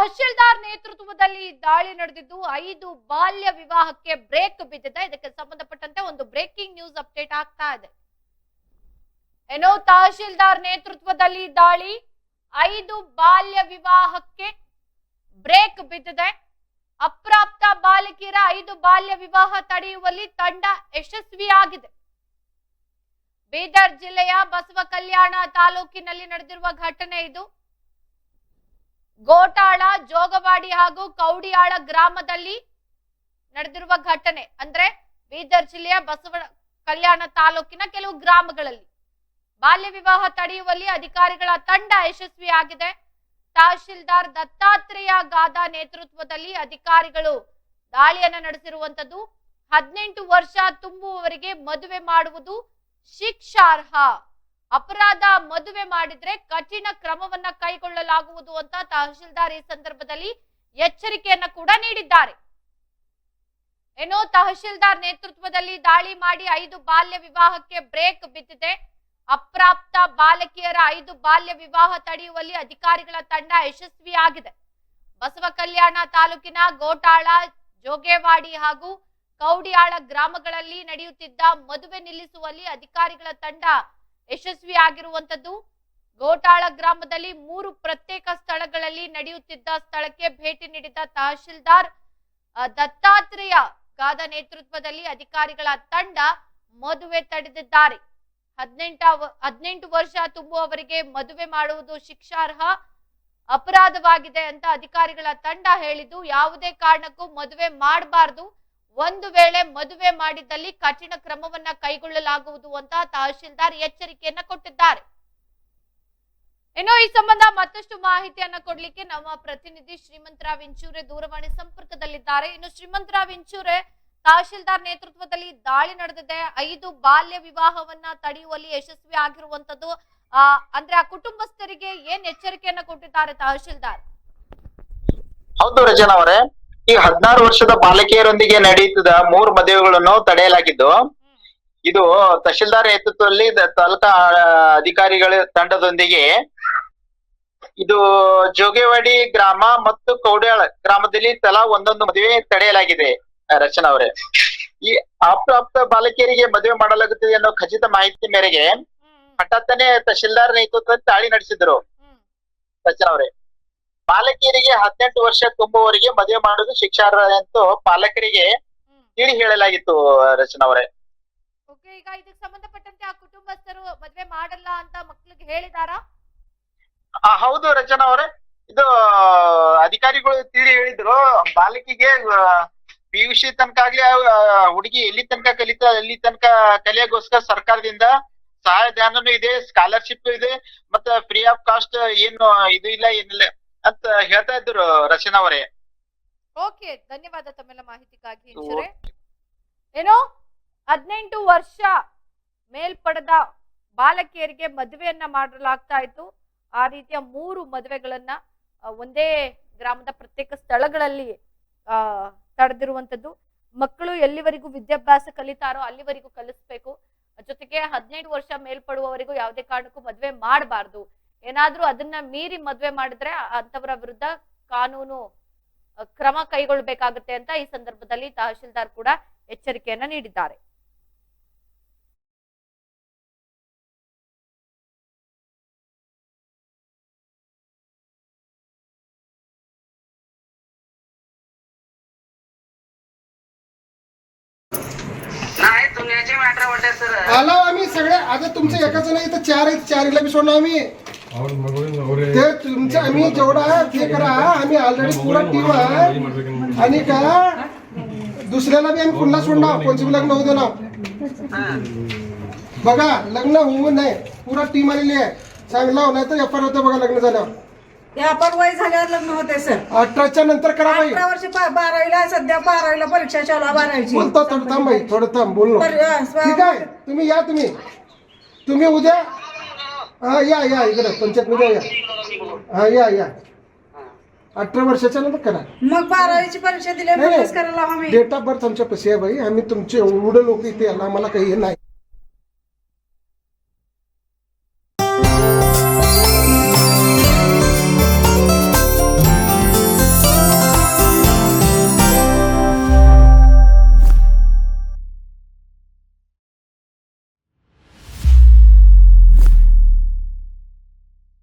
ತಹಶೀಲ್ದಾರ್ ನೇತೃತ್ವದಲ್ಲಿ ದಾಳಿ ನಡೆದಿದ್ದು 5 ಬಾಲ್ಯ ವಿವಾಹಕ್ಕೆ ಬ್ರೇಕ್ ಬಿದ್ದಿದೆ. ಇದಕ್ಕೆ ಸಂಬಂಧಪಟ್ಟಂತೆ ಒಂದು ಬ್ರೇಕಿಂಗ್ ನ್ಯೂಸ್ ಅಪ್ಡೇಟ್ ಆಗ್ತಾ ಇದೆ. ಏನೋ ತಹಶೀಲ್ದಾರ್ ನೇತೃತ್ವದಲ್ಲಿ ದಾಳಿ 5 ಬಾಲ್ಯ ವಿವಾಹಕ್ಕೆ ಬ್ರೇಕ್ ಬಿದ್ದಿದೆ. ಅಪ್ರಾಪ್ತ ಬಾಲಕಿಯರ 5 ಬಾಲ್ಯ ವಿವಾಹ ತಡೆಯುವಲ್ಲಿ ತಂಡ ಯಶಸ್ವಿಯಾಗಿದೆ. ಬೀದರ್ ಜಿಲ್ಲೆಯ ಬಸವ ಕಲ್ಯಾಣ ತಾಲೂಕಿನಲ್ಲಿ ನಡೆದಿರುವ ಘಟನೆ ಇದು. ಗೋಟಾಳ, ಜೋಗವಾಡಿ ಹಾಗೂ ಕೌಡಿಯಾಳ ಗ್ರಾಮದಲ್ಲಿ ನಡೆದಿರುವ ಘಟನೆ. ಅಂದ್ರೆ ಬೀದರ್ ಜಿಲ್ಲೆಯ ಬಸವ ಕಲ್ಯಾಣ ತಾಲೂಕಿನ ಕೆಲವು ಗ್ರಾಮಗಳಲ್ಲಿ ಬಾಲ್ಯ ವಿವಾಹ ತಡೆಯುವಲ್ಲಿ ಅಧಿಕಾರಿಗಳ ತಂಡ ಯಶಸ್ವಿಯಾಗಿದೆ. ತಹಶೀಲ್ದಾರ್ ದತ್ತಾತ್ರೇಯ ಗಾದ ನೇತೃತ್ವದಲ್ಲಿ ಅಧಿಕಾರಿಗಳು ದಾಳಿಯನ್ನ ನಡೆಸಿರುವಂತದ್ದು. 18 ವರ್ಷ ತುಂಬುವವರಿಗೆ ಮದುವೆ ಮಾಡುವುದು ಶಿಕ್ಷಾರ್ಹ. ಅಪರಾಧ ಮದುವೆ ಮಾಡಿದ್ರೆ ಕಠಿಣ ಕ್ರಮವನ್ನ ಕೈಗೊಳ್ಳಲಾಗುವುದು ಅಂತ ತಹಶೀಲ್ದಾರ್ ಈ ಸಂದರ್ಭದಲ್ಲಿ ಎಚ್ಚರಿಕೆಯನ್ನ ಕೂಡ ನೀಡಿದ್ದಾರೆ. ಏನೋ ತಹಶೀಲ್ದಾರ್ ನೇತೃತ್ವದಲ್ಲಿ ದಾಳಿ ಮಾಡಿ 5 ಬಾಲ್ಯ ವಿವಾಹಕ್ಕೆ ಬ್ರೇಕ್ ಬಿದ್ದಿದೆ. ಅಪ್ರಾಪ್ತ ಬಾಲಕಿಯರ 5 ಬಾಲ್ಯ ವಿವಾಹ ತಡೆಯುವಲ್ಲಿ ಅಧಿಕಾರಿಗಳ ತಂಡ ಯಶಸ್ವಿಯಾಗಿದೆ. ಬಸವ ಕಲ್ಯಾಣ ತಾಲೂಕಿನ ಗೋಟಾಳ, ಜೋಗೇವಾಡಿ ಹಾಗೂ ಕೌಡಿಯಾಳ ಗ್ರಾಮಗಳಲ್ಲಿ ನಡೆಯುತ್ತಿದ್ದ ಮದುವೆ ನಿಲ್ಲಿಸುವಲ್ಲಿ ಅಧಿಕಾರಿಗಳ ತಂಡ ಯಶಸ್ವಿಯಾಗಿರುವಂತದ್ದು. ಗೋಟಾಳ ಗ್ರಾಮದಲ್ಲಿ 3 ಪ್ರತ್ಯೇಕ ಸ್ಥಳಗಳಲ್ಲಿ ನಡೆಯುತ್ತಿದ್ದ ಸ್ಥಳಕ್ಕೆ ಭೇಟಿ ನೀಡಿದ ತಹಶೀಲ್ದಾರ್ ದತ್ತಾತ್ರೇಯ ಗಾದ ನೇತೃತ್ವದಲ್ಲಿ ಅಧಿಕಾರಿಗಳ ತಂಡ ಮದುವೆ ತಡೆದಿದ್ದಾರೆ. 18 ವರ್ಷ ತುಂಬುವವರಿಗೆ ಮದುವೆ ಮಾಡುವುದು ಶಿಕ್ಷಾರ್ಹ ಅಪರಾಧವಾಗಿದೆ ಅಂತ ಅಧಿಕಾರಿಗಳ ತಂಡ ಹೇಳಿದ್ದು, ಯಾವುದೇ ಕಾರಣಕ್ಕೂ ಮದುವೆ ಮಾಡಬಾರದು, ಒಂದು ವೇಳೆ ಮದುವೆ ಮಾಡಿದ್ದಲ್ಲಿ ಕಠಿಣ ಕ್ರಮವನ್ನ ಕೈಗೊಳ್ಳಲಾಗುವುದು ಅಂತ ತಹಶೀಲ್ದಾರ್ ಎಚ್ಚರಿಕೆಯನ್ನ ಕೊಟ್ಟಿದ್ದಾರೆ. ಇನ್ನು ಈ ಸಂಬಂಧ ಮತ್ತಷ್ಟು ಮಾಹಿತಿಯನ್ನ ಕೊಡ್ಲಿಕ್ಕೆ ನಮ್ಮ ಪ್ರತಿನಿಧಿ ಶ್ರೀಮಂತರಾವ್ ಇಂಚೂರೆ ದೂರವಾಣಿ ಸಂಪರ್ಕದಲ್ಲಿದ್ದಾರೆ. ಇನ್ನು ಶ್ರೀಮಂತರಾವ್ ಇಂಚೂರೆ, ತಹಶೀಲ್ದಾರ್ ನೇತೃತ್ವದಲ್ಲಿ ದಾಳಿ ನಡೆದಿದೆ. 5 ಬಾಲ್ಯ ವಿವಾಹವನ್ನ ತಡೆಯುವಲ್ಲಿ ಯಶಸ್ವಿ ಆಗಿರುವಂತದ್ದು. ಅಂದ್ರೆ ಆ ಕುಟುಂಬಸ್ಥರಿಗೆ ಏನ್ ಎಚ್ಚರಿಕೆಯನ್ನ ಕೊಟ್ಟಿದ್ದಾರೆ ತಹಶೀಲ್ದಾರ್? ಹೌದು ರಚನಾ ಅವರೇ, ಈ 16 ವರ್ಷದ ಬಾಲಕಿಯರೊಂದಿಗೆ ನಡೆಯುತ್ತಿದ್ದ 3 ಮದುವೆಗಳನ್ನು ತಡೆಯಲಾಗಿದ್ದು, ಇದು ತಹಶೀಲ್ದಾರ್ ನೇತೃತ್ವದಲ್ಲಿ ತಾಲೂಕಾ ಅಧಿಕಾರಿಗಳ ತಂಡದೊಂದಿಗೆ ಇದು ಜೋಗೇವಾಡಿ ಗ್ರಾಮ ಮತ್ತು ಕೌಡ್ಯಾಳ ಗ್ರಾಮದಲ್ಲಿ ತಲಾ ಒಂದೊಂದು ಮದುವೆ ತಡೆಯಲಾಗಿದೆ. ರಚನಾ ಅವರೇ, ಈ ಅಪ್ರಾಪ್ತ ಬಾಲಕಿಯರಿಗೆ ಮದುವೆ ಮಾಡಲಾಗುತ್ತದೆ ಅನ್ನೋ ಖಚಿತ ಮಾಹಿತಿ ಮೇರೆಗೆ ಹಠಾತ್ತನೆ ತಹಶೀಲ್ದಾರ್ ನೇತೃತ್ವದಲ್ಲಿ ದಾಳಿ ನಡೆಸಿದ್ರು. ರಚನಾ ಅವರೇ, ಬಾಲಕಿಯರಿಗೆ 18 ವರ್ಷ ತುಂಬುವವರಿಗೆ ಮದುವೆ ಮಾಡುವುದು ಶಿಕ್ಷಾರ್ಹ ಎಂದು ಪಾಲಕರಿಗೆ ತಿಳಿ ಹೇಳಲಾಗಿತ್ತು. ರಚನಾ ಅವರೇ, ಈಗ ಇದಕ್ಕೆ ಸಂಬಂಧಪಟ್ಟಂತೆ ಆ ಕುಟುಂಬಸ್ಥರು ಮದುವೆ ಮಾಡಲ್ಲ ಅಂತ ಮಕ್ಕಳಿಗೆ ಹೇಳಿದಾರಾ? ಹೌದು ರಚನಾ ಅವರೇ, ಇದು ಅಧಿಕಾರಿಗಳು ತಿಳಿ ಹೇಳಿದ್ರು. ಬಾಲಕಿಗೆ PUC ತನಕ ಆಗ್ಲಿ, ಹುಡುಗಿ ಎಲ್ಲಿ ತನಕ ಕಲಿತಾ ಅಲ್ಲಿ ತನಕ ಕಲಿಯೋಗೋಸ್ಕರ ಸರ್ಕಾರದಿಂದ ಸಹಾಯಧನನು ಇದೆ, ಸ್ಕಾಲರ್ಶಿಪ್ ಇದೆ, ಮತ್ತೆ ಫ್ರೀ ಆಫ್ ಕಾಸ್ಟ್ ಏನು ಇದು ಇಲ್ಲ ಏನಿಲ್ಲ ಅಂತ ಹೇಳ್ತಾ ಇದ್ರು. ರಚನಾ ಅವರೇ, ಓಕೆ, ಧನ್ಯವಾದ ತಮ್ಮೆಲ್ಲ ಮಾಹಿತಿಗಾಗಿ. ಏನೋ 18 ವರ್ಷ ಮೇಲ್ಪಡದ ಬಾಲಕಿಯರಿಗೆ ಮದುವೆಯನ್ನ ಮಾಡಲಾಗ್ತಾ ಇತ್ತು. ಆ ರೀತಿಯ 3 ಮದುವೆಗಳನ್ನ ಒಂದೇ ಗ್ರಾಮದ ಪ್ರತ್ಯೇಕ ಸ್ಥಳಗಳಲ್ಲಿ ತಡೆದಿರುವಂತದ್ದು. ಮಕ್ಕಳು ಎಲ್ಲಿವರೆಗೂ ವಿದ್ಯಾಭ್ಯಾಸ ಕಲಿತಾರೋ ಅಲ್ಲಿವರೆಗೂ ಕಲಿಸ್ಬೇಕು. ಜೊತೆಗೆ 18 ವರ್ಷ ಮೇಲ್ಪಡುವವರೆಗೂ ಯಾವುದೇ ಕಾರಣಕ್ಕೂ ಮದುವೆ ಮಾಡಬಾರ್ದು. ಏನಾದ್ರೂ ಅದನ್ನ ಮೀರಿ ಮದುವೆ ಮಾಡಿದ್ರೆ ಅಂತವರ ವಿರುದ್ಧ ಕಾನೂನು ಕ್ರಮ ಕೈಗೊಳ್ಳಬೇಕಾಗುತ್ತೆ ಅಂತ ಈ ಸಂದರ್ಭದಲ್ಲಿ ತಹಶೀಲ್ದಾರ್ ಕೂಡ ಎಚ್ಚರಿಕೆಯನ್ನ ನೀಡಿದ್ದಾರೆ. आला आम्ही सगळे, आता तुमचं एकाच नाही तर 4 आहेत, 4ला बी सोडणार आम्ही. ते तुमचं आम्ही जेवढा हे करा, आम्ही ऑलरेडी पुरा टीम आहे. आणि का दुसऱ्याला बी आम्ही पुन्हा सोडणार, कोणचं लग्न होऊ देणार. बघा, लग्न होऊ नये, पुरा टीम आलेली आहे. चांगला नाही तर एफआर होतं बघा लग्न झाल्यावर. आपण वय झाल्यावर लग्न होते सर. 18च्या नंतर करा बाई. 18 वर्ष 12वीला, सध्या 12वीला परीक्षा चालू आहे 12वीची. बोलतो थोडं थांब बाई, थोडं थांब बोललो. ठीक आहे, तुम्ही या, तुम्ही उद्या या इकडे पंचायत मध्ये या. 18 वर्षाच्या नंतर करा. मग 12वीची परीक्षा दिल्यावर करायला हवी. डेट ऑफ बर्थ आमच्या पशी आहे बाई. आम्ही तुमचे एवढे लोक इथे आला, आम्हाला काही हे नाही.